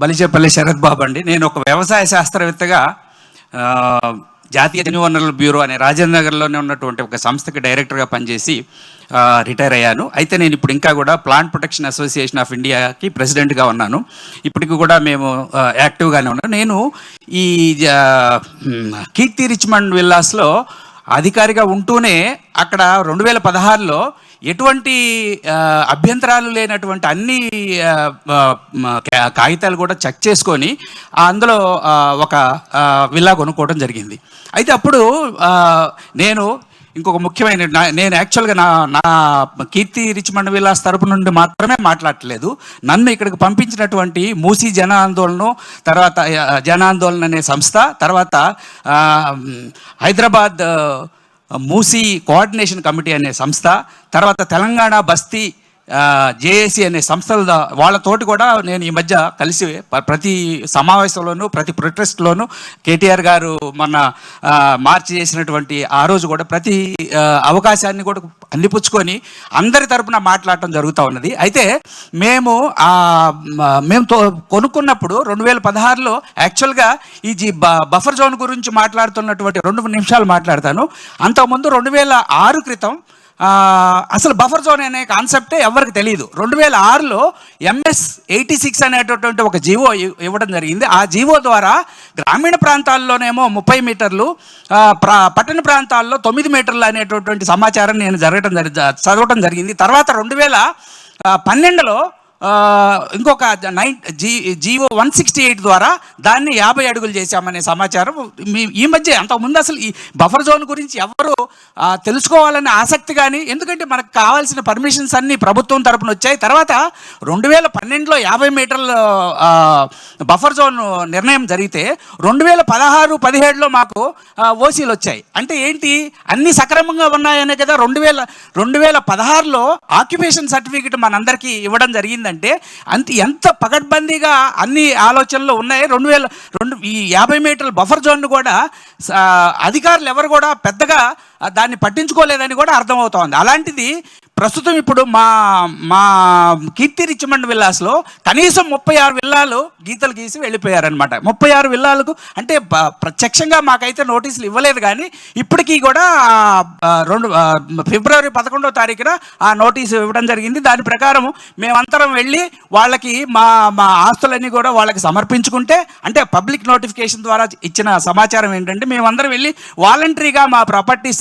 బలిచేపల్లి శరత్ బాబు అండి. నేను ఒక వ్యవసాయ శాస్త్రవేత్తగా జాతీయ జన్యు వనరుల బ్యూరో అనే రాజేంద్ర నగర్లోనే ఉన్నటువంటి ఒక సంస్థకి డైరెక్టర్గా పనిచేసి రిటైర్ అయ్యాను. అయితే నేను ఇప్పుడు ఇంకా కూడా ప్లాంట్ ప్రొటెక్షన్ అసోసియేషన్ ఆఫ్ ఇండియాకి ప్రెసిడెంట్గా ఉన్నాను. ఇప్పటికి కూడా మేము యాక్టివ్గానే ఉన్నాను. నేను ఈ కీర్తి రిచ్మండ్ విల్లాస్లో అధికారిగా ఉంటూనే అక్కడ 2016లో ఎటువంటి అభ్యంతరాలు లేనటువంటి అన్ని కాగితాలు కూడా చెక్ చేసుకొని అందులో ఒక విల్లా కొనుక్కోవడం జరిగింది. అయితే అప్పుడు నేను ఇంకొక ముఖ్యమైన నేను యాక్చువల్గా నా కీర్తి రిచ్మండ్ విల్లాస్ తరపు నుండి మాత్రమే మాట్లాడట్లేదు. నన్ను ఇక్కడికి పంపించినటువంటి మూసీ జన ఆందోళన, తర్వాత జన ఆందోళన అనే సంస్థ, తర్వాత హైదరాబాద్ మూసీ కోఆర్డినేషన్ కమిటీ అనే సంస్థ, తర్వాత తెలంగాణ బస్తీ జేఏసీ అనే సంస్థల వాళ్ళతోటి కూడా నేను ఈ మధ్య కలిసి ప్రతి సమావేశంలోనూ ప్రతి ప్రొటెస్ట్లోనూ కేటీఆర్ గారు మొన్న మార్చి చేసినటువంటి ఆ రోజు కూడా ప్రతి అవకాశాన్ని కూడా అందిపుచ్చుకొని అందరి తరపున మాట్లాడటం జరుగుతూ ఉన్నది. అయితే మేము కొనుక్కున్నప్పుడు 2016లో యాక్చువల్గా ఈ బఫర్ జోన్ గురించి మాట్లాడుతున్నటువంటి 2 నిమిషాలు మాట్లాడతాను. అంతకుముందు 2006 క్రితం అసలు బఫర్ జోన్ అనే కాన్సెప్టే ఎవరికి తెలియదు. 2006లో MS 86 అనేటటువంటి ఒక జీవో ఇవ్వడం జరిగింది. ఆ జీవో ద్వారా గ్రామీణ ప్రాంతాల్లోనేమో 30 మీటర్లు, పట్టణ ప్రాంతాల్లో 9 మీటర్లు అనేటటువంటి సమాచారం నేను చదవటం జరిగింది. తర్వాత 2012లో ఇంకొక జీవో 168 ద్వారా దాన్ని 50 అడుగులు చేశామనే సమాచారం ఈ మధ్య. అంతకుముందు అసలు ఈ బఫర్ జోన్ గురించి ఎవరు తెలుసుకోవాలనే ఆసక్తి కానీ, ఎందుకంటే మనకు కావాల్సిన పర్మిషన్స్ అన్నీ ప్రభుత్వం తరపున వచ్చాయి. తర్వాత 2012లో 50 మీటర్ల బఫర్ జోన్ నిర్ణయం జరిగితే 2016-17లో మాకు ఓసీలు వచ్చాయి. అంటే ఏంటి, అన్నీ సక్రమంగా ఉన్నాయనే కదా 2016లో ఆక్యుపేషన్ సర్టిఫికెట్ మనందరికీ ఇవ్వడం జరిగింది. అంటే ఎంత పకడ్బందీగా అన్ని ఆలోచనలు ఉన్నాయి. 50 మీటర్ల బఫర్ జోన్ కూడా అధికారులు ఎవరు కూడా పెద్దగా దాన్ని పట్టించుకోలేదని కూడా అర్థమవుతోంది. అలాంటిది ప్రస్తుతం ఇప్పుడు మా కీర్తి రిచ్మండ్ విల్లాస్లో కనీసం 36 విల్లాలు గీతలు గీసి వెళ్ళిపోయారనమాట. 36 విల్లాలకు అంటే ప్రత్యక్షంగా మాకైతే నోటీసులు ఇవ్వలేదు, కానీ ఇప్పటికీ కూడా ఫిబ్రవరి 11వ తారీఖున ఆ నోటీసు ఇవ్వడం జరిగింది. దాని ప్రకారం మేమంతరం వెళ్ళి వాళ్ళకి మా ఆస్తులన్నీ కూడా వాళ్ళకి సమర్పించుకుంటే, అంటే పబ్లిక్ నోటిఫికేషన్ ద్వారా ఇచ్చిన సమాచారం ఏంటంటే మేమందరం వెళ్ళి వాలంటరీగా మా ప్రాపర్టీ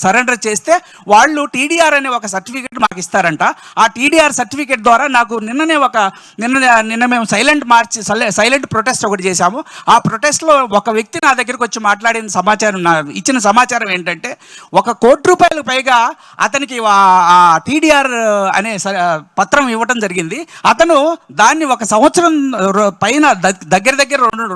సరెండర్ చేస్తే వాళ్ళు TDR అనే ఒక సర్టిఫికేట్ మాకు ఇస్తారంట. ఆ TDR సర్టిఫికేట్ ద్వారా నాకు నిన్న మేము సైలెంట్ ప్రొటెస్ట్ ఒకటి చేశాము. ఆ ప్రొటెస్ట్లో ఒక వ్యక్తి నా దగ్గరికి వచ్చి మాట్లాడిన ఇచ్చిన సమాచారం ఏంటంటే, ₹1 కోటి పైగా అతనికి ఆ TDR అనే పత్రం ఇవ్వటం జరిగింది. అతను దాన్ని 1 సంవత్సరం పైన దగ్గర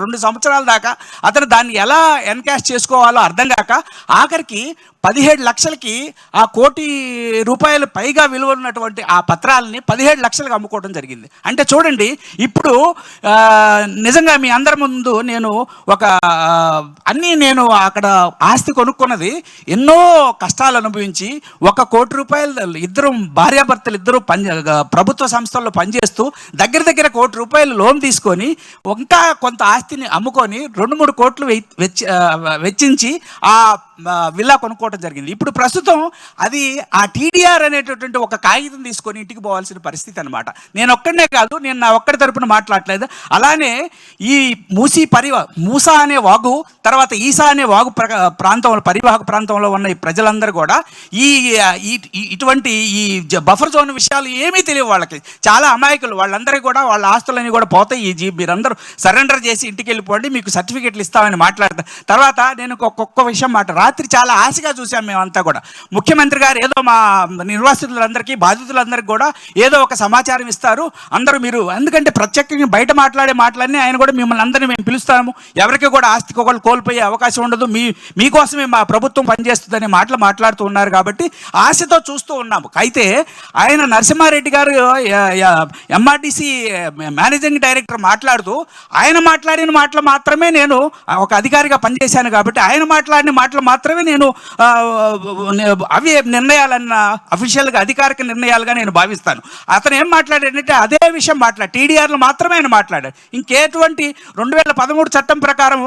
2 సంవత్సరాల దాకా అతను దాన్ని ఎలా ఎన్కాష్ చేసుకోవాలో అర్థం కాక ఆఖరికి 17 లక్షలకి ఆ ₹1 కోటి పైగా విలువ ఉన్నటువంటి ఆ పత్రాలని 17 లక్షలకు అమ్ముకోవడం జరిగింది. అంటే చూడండి, ఇప్పుడు నిజంగా మీ అందరి ముందు నేను నేను అక్కడ ఆస్తి కొనుక్కున్నది ఎన్నో కష్టాలు అనుభవించి ₹1 కోటి ఇద్దరు భార్యాభర్తలు ఇద్దరు ప్రభుత్వ సంస్థల్లో పనిచేస్తూ దగ్గర ₹1 కోటి లోన్ తీసుకొని ఇంకా కొంత ఆస్తిని అమ్ముకొని 2-3 కోట్లు వెచ్చించి ఆ విల్లా కొనుక్కోవడం జరిగింది. ఇప్పుడు ప్రస్తుతం అది ఆ TDR అనేటటువంటి ఒక కాగితం తీసుకొని ఇంటికి పోవాల్సిన పరిస్థితి అనమాట. నేను ఒక్కడనే కాదు, నేను నా ఒక్కడి తరపున మాట్లాడలేదు. అలానే ఈ మూసా అనే వాగు, తర్వాత ఈసా అనే వాగు ప్రాంతంలో పరివాహక ప్రాంతంలో ఉన్న ఈ ప్రజలందరూ కూడా ఇటువంటి ఈ బఫర్ జోన్ విషయాలు ఏమీ తెలియవు. వాళ్ళకి చాలా అమాయకులు. వాళ్ళందరికీ కూడా వాళ్ళ ఆస్తులన్నీ కూడా పోతాయి. మీరందరూ సరెండర్ చేసి ఇంటికి వెళ్ళిపోండి, మీకు సర్టిఫికెట్లు ఇస్తామని మాట్లాడతారు. తర్వాత నేను ఒక్కొక్క విషయం రాత్రి చాలా ఆశగా చూసాం మేమంతా కూడా. ముఖ్యమంత్రి గారు ఏదో మా నిర్వాసితులందరికీ, బాధితులందరికీ కూడా ఏదో ఒక సమాచారం ఇస్తారు. అందరూ మీరు, ఎందుకంటే ప్రత్యేకంగా బయట మాట్లాడే మాటలన్నీ ఆయన కూడా మిమ్మల్ని అందరినీ మేము పిలుస్తాము, ఎవరికి కూడా ఆస్తికి ఒకళ్ళు కోల్పోయే అవకాశం ఉండదు, మీకోసమే మా ప్రభుత్వం పనిచేస్తుందనే మాటలు మాట్లాడుతూ ఉన్నారు. కాబట్టి ఆశతో చూస్తూ ఉన్నాము. అయితే ఆయన నరసింహారెడ్డి గారు MRDC మేనేజింగ్ డైరెక్టర్ మాట్లాడుతూ ఆయన మాట్లాడిన మాటలు మాత్రమే, నేను ఒక అధికారిగా పనిచేశాను కాబట్టి ఆయన మాట్లాడిన మాటలు మాత్రమే నేను అవి నిర్ణయాలన్న అఫీషియల్గా అధికారిక నిర్ణయాలుగా నేను భావిస్తాను. అతను ఏం మాట్లాడాడంటే అదే విషయం టీడీఆర్లు మాత్రమే ఆయన మాట్లాడాడు. ఇంకేటువంటి 2013 చట్టం ప్రకారం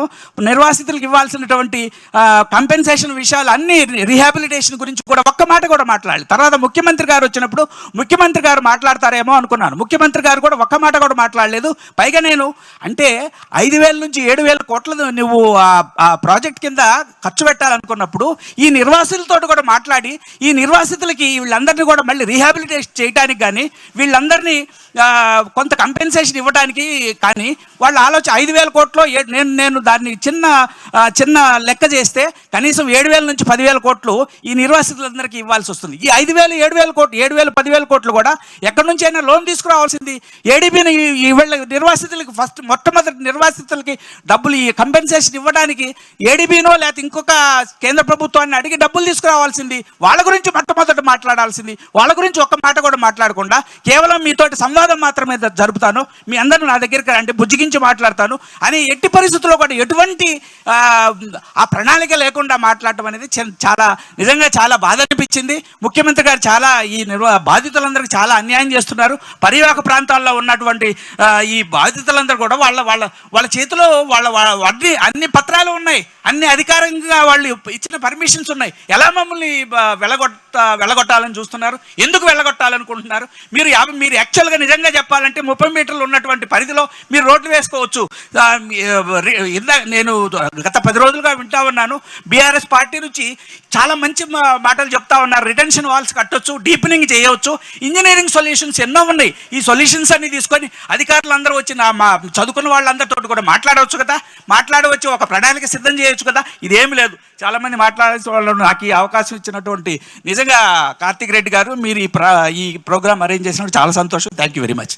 నిర్వాసితులకు ఇవ్వాల్సినటువంటి కంపెన్సేషన్ విషయాలు అన్ని రీహాబిలిటేషన్ గురించి కూడా ఒక్క మాట కూడా మాట్లాడాలి. తర్వాత ముఖ్యమంత్రి గారు వచ్చినప్పుడు ముఖ్యమంత్రి గారు మాట్లాడతారేమో అనుకున్నాను. ముఖ్యమంత్రి గారు కూడా ఒక్క మాట కూడా మాట్లాడలేదు. పైగా నేను అంటే 5,000 నుంచి 7,000 కోట్లు నువ్వు ఆ ప్రాజెక్ట్ కింద ఖర్చు పెట్టాలనుకున్నప్పుడు ఈ నిర్వాసితులతో కూడా మాట్లాడి ఈ నిర్వాసితులకి వీళ్ళందరినీ కూడా మళ్ళీ రీహాబిలిటేషన్ చేయడానికి కానీ వీళ్ళందరినీ కొంత కంపెన్సేషన్ ఇవ్వడానికి కానీ వాళ్ళ ఆలోచన 5,000 కోట్లు నేను దాన్ని చిన్న లెక్క చేస్తే కనీసం 7,000 నుంచి 10,000 కోట్లు ఈ నిర్వాసితులందరికీ ఇవ్వాల్సి వస్తుంది. ఈ 5,000, 7,000 కోట్లు 7,000, 10,000 కోట్లు కూడా ఎక్కడి నుంచి అయినా లోన్ తీసుకురావాల్సింది. ఏడీబీని వీళ్ళ నిర్వాసితులకి మొట్టమొదటి నిర్వాసితులకి డబ్బులు ఈ కంపెన్సేషన్ ఇవ్వడానికి ఏడీబీనో లేకపోతే ఇంకొక కేంద్ర ప్రభుత్వాన్ని అడిగి డబ్బులు తీసుకురావాల్సింది. వాళ్ళ గురించి మొట్టమొదటి మాట్లాడాల్సింది. వాళ్ళ గురించి ఒక్క మాట కూడా మాట్లాడకుండా కేవలం మీతోటి సంవాదం మాత్రమే జరుపుతాను, మీ అందరూ నా దగ్గరికి అంటే బుజ్జిగించి మాట్లాడతాను అని ఎట్టి పరిస్థితుల్లో కూడా ఎటువంటి ఆ ప్రణాళిక లేకుండా మాట్లాడటం అనేది నిజంగా చాలా బాధ అనిపించింది. ముఖ్యమంత్రి గారు చాలా ఈ బాధితులందరికీ చాలా అన్యాయం చేస్తున్నారు. పరివాహక ప్రాంతాల్లో ఉన్నటువంటి ఈ బాధితులందరూ కూడా వాళ్ళ చేతిలో అన్ని పత్రాలు ఉన్నాయి, అన్ని అధికారంగా వాళ్ళు ఇచ్చిన పర్మిషన్స్ ఉన్నాయి. ఎలా మమ్మల్ని వెళ్ళగొట్టాలని చూస్తున్నారు? ఎందుకు వెళ్ళగొట్టాలనుకుంటున్నారు? మీరు యాక్చువల్గా నిజంగా చెప్పాలంటే 30 మీటర్లు ఉన్నటువంటి పరిధిలో మీరు రోడ్లు వేసుకోవచ్చు. నేను గత 10 రోజులుగా వింటా ఉన్నాను, బీఆర్ఎస్ పార్టీ నుంచి చాలా మంచి మాటలు చెప్తా ఉన్నారు. రిటెన్షన్ వాల్స్ కట్టొచ్చు, డీపెనింగ్ చేయవచ్చు, ఇంజనీరింగ్ సొల్యూషన్స్ ఎన్నో ఉన్నాయి. ఈ సొల్యూషన్స్ అన్ని తీసుకొని అధికారులందరూ వచ్చి మా చదువుకున్న వాళ్ళందరితో కూడా మాట్లాడవచ్చు కదా, మాట్లాడవచ్చు, ఒక ప్రణాళిక సిద్ధం చేయొచ్చు కదా. ఇదేమి లేదు. చాలామంది మాట్లాడే వాళ్ళు నాకు ఈ అవకాశం ఇచ్చినటువంటి నిజంగా కార్తిక్ రెడ్డి గారు మీరు ఈ ప్రోగ్రామ్ అరేంజ్ చేసినప్పుడు చాలా సంతోషం. Thank you very much.